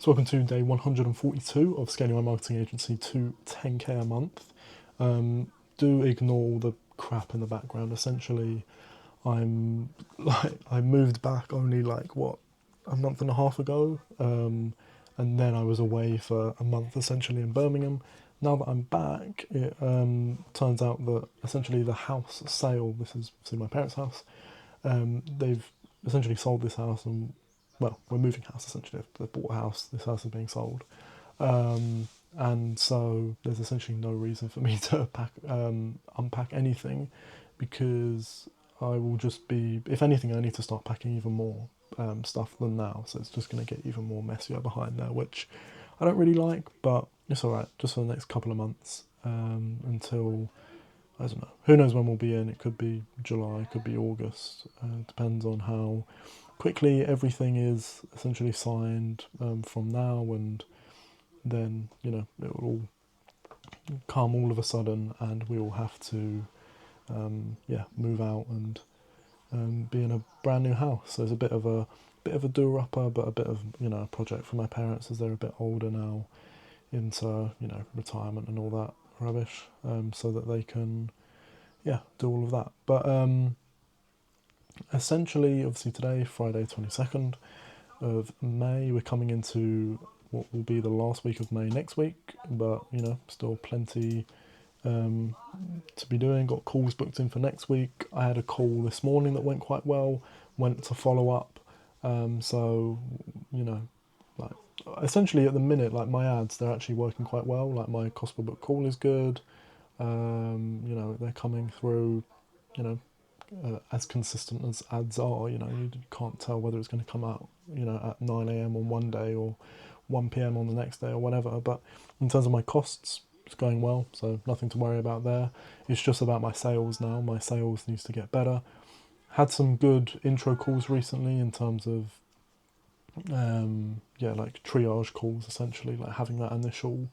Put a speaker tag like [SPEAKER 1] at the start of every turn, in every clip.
[SPEAKER 1] So welcome to day 142 of scaling my marketing agency to 10k a month. Do ignore all the crap in the background. Essentially, I moved back only like what a month and a half ago, and then I was away for a month essentially in Birmingham. Now that I'm back, it turns out that essentially the house sale. This is my parents' house. They've essentially sold this house, and well, we're moving house essentially. They've bought a house. This house is being sold, and so there's essentially no reason for me to unpack anything, because I will just be, if anything, I need to start packing even more stuff than now. So it's just going to get even more messier behind there, which I don't really like, but it's all right. Just for the next couple of months, until I don't know. Who knows when we'll be in? It could be July, it could be August. Depends on how quickly everything is essentially signed from now, and then it will all come all of a sudden, and we will have to move out and be in a brand new house. So it's a bit of a do-upper, but a bit of a project for my parents, as they're a bit older now, into retirement and all that rubbish, so that they can do all of that. But essentially, obviously today, Friday 22nd of May, we're coming into what will be the last week of May next week, but still plenty to be doing. Got calls booked in for next week. I had a call this morning that went quite well, went to follow up. So like essentially at the minute, like my ads, they're actually working quite well. Like my cost per book call is good. They're coming through, as consistent as ads are. You can't tell whether it's going to come out, at 9 a.m. on one day or 1 p.m. on the next day or whatever. But in terms of my costs, it's going well, so nothing to worry about there. It's just about my sales now. My sales needs to get better. Had some good intro calls recently in terms of, like triage calls, essentially, like having that initial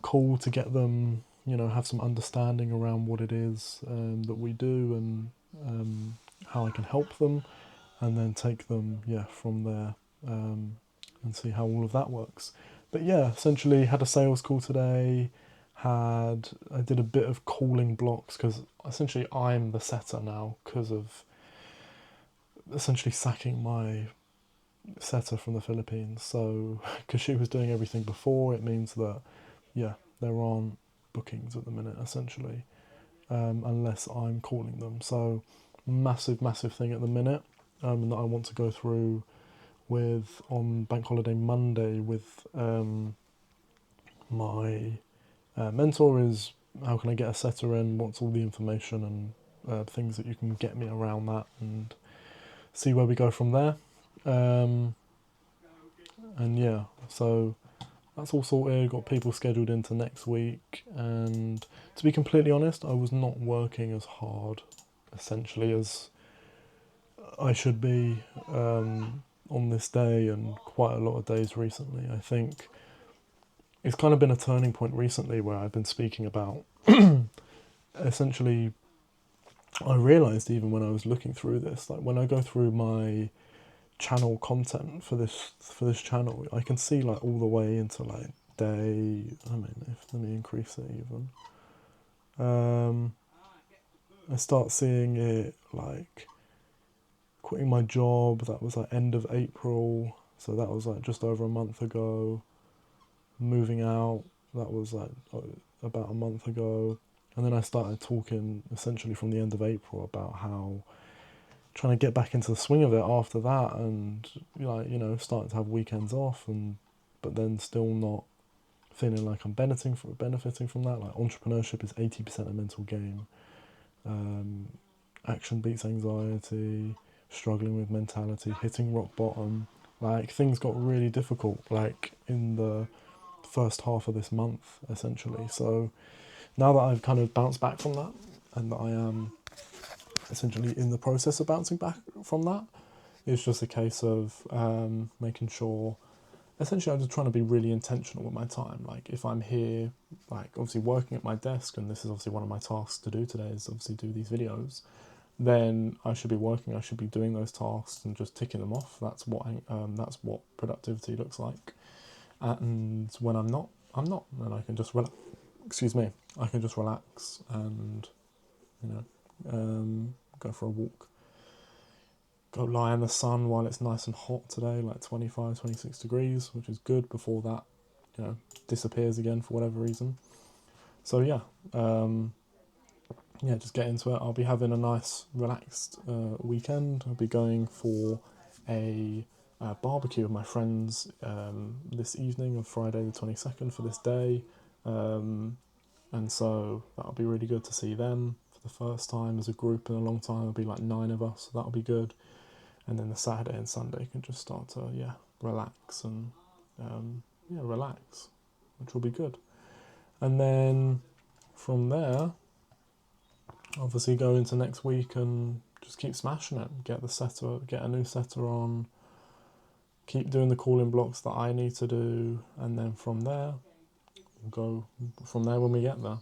[SPEAKER 1] call to get them, have some understanding around what it is that we do, and how I can help them, and then take them, from there, and see how all of that works. But essentially had a sales call today. I did a bit of calling blocks, because essentially I'm the setter now, because of essentially sacking my setter from the Philippines. So because she was doing everything before, it means that there aren't bookings at the minute, essentially, unless I'm calling them. So massive thing at the minute, that I want to go through with on Bank Holiday Monday with my mentor, is how can I get a setter in, what's all the information and things that you can get me around that, and see where we go from there. And so that's all sorted. Got people scheduled into next week, and to be completely honest, I was not working as hard, essentially, as I should be on this day, and quite a lot of days recently. I think it's kind of been a turning point recently where I've been speaking about essentially, I realised even when I was looking through this, like when I go through my channel content for this channel, I can see like all the way into like day. Let me increase it even. I start seeing it like quitting my job. That was like end of April, so that was like just over a month ago. Moving out, that was like about a month ago. And then I started talking essentially from the end of April about how trying to get back into the swing of it after that, and starting to have weekends off, and but then still not feeling like I'm benefiting from that. Like entrepreneurship is 80% a mental game. Action beats anxiety. Struggling with mentality, hitting rock bottom. Like things got really difficult, like in the first half of this month, essentially. So now that I've kind of bounced back from that, and that I am essentially in the process of bouncing back from that, it's just a case of making sure, essentially I'm just trying to be really intentional with my time. Like if I'm here, like obviously working at my desk, and this is obviously one of my tasks to do today, is obviously do these videos, then I should be working, I should be doing those tasks and just ticking them off. That's what productivity looks like. And when I'm not, and I can just relax. Excuse me. I can just relax and you know go for a walk, go lie in the sun while it's nice and hot today, like 25, 26 degrees, which is good before that disappears again for whatever reason. So just get into it. I'll be having a nice relaxed weekend. I'll be going for a barbecue with my friends this evening on Friday the 22nd for this day. And so that'll be really good to see them for the first time as a group in a long time. It'll be like 9 of us, so that'll be good. And then the Saturday and Sunday can just start to relax and relax, which will be good. And then from there, obviously go into next week and just keep smashing it. Get a new setter on. Keep doing the calling blocks that I need to do, and then from there, we'll go from there when we get there.